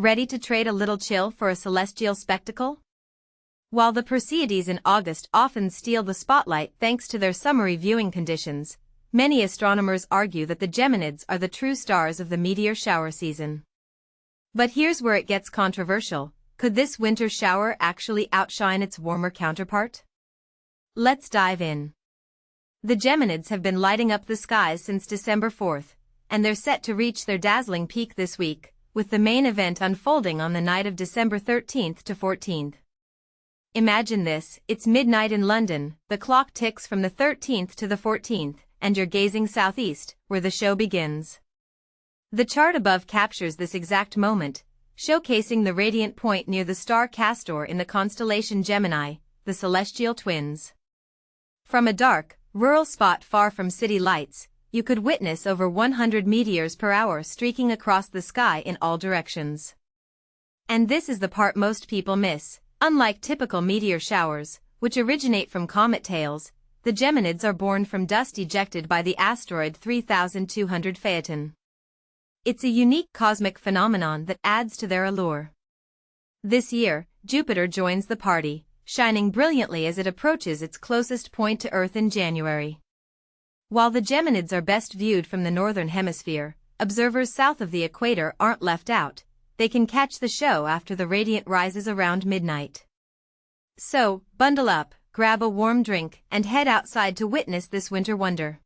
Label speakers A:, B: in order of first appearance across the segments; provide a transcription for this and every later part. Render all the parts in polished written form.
A: Ready to trade a little chill for a celestial spectacle? While the Perseids in August often steal the spotlight thanks to their summery viewing conditions, many astronomers argue that the Geminids are the true stars of the meteor shower season. But here's where it gets controversial. Could this winter shower actually outshine its warmer counterpart? Let's dive in. The Geminids have been lighting up the skies since December 4th, and they're set to reach their dazzling peak this week, with the main event unfolding on the night of December 13th to 14th. Imagine this, it's midnight in London, the clock ticks from the 13th to the 14th, and you're gazing southeast, where the show begins. The chart above captures this exact moment, showcasing the radiant point near the star Castor in the constellation Gemini, the celestial twins. From a dark, rural spot far from city lights, you could witness over 100 meteors per hour streaking across the sky in all directions. And this is the part most people miss. Unlike typical meteor showers, which originate from comet tails, the Geminids are born from dust ejected by the asteroid 3200 Phaethon. It's a unique cosmic phenomenon that adds to their allure. This year, Jupiter joins the party, shining brilliantly as it approaches its closest point to Earth in January. While the Geminids are best viewed from the northern hemisphere, observers south of the equator aren't left out. They can catch the show after the radiant rises around midnight. So, bundle up, grab a warm drink, and head outside to witness this winter wonder.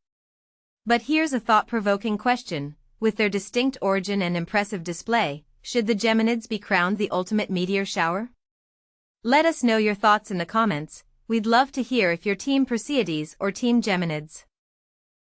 A: But here's a thought-provoking question. With their distinct origin and impressive display, should the Geminids be crowned the ultimate meteor shower? Let us know your thoughts in the comments. We'd love to hear if you're Team Perseids or Team Geminids.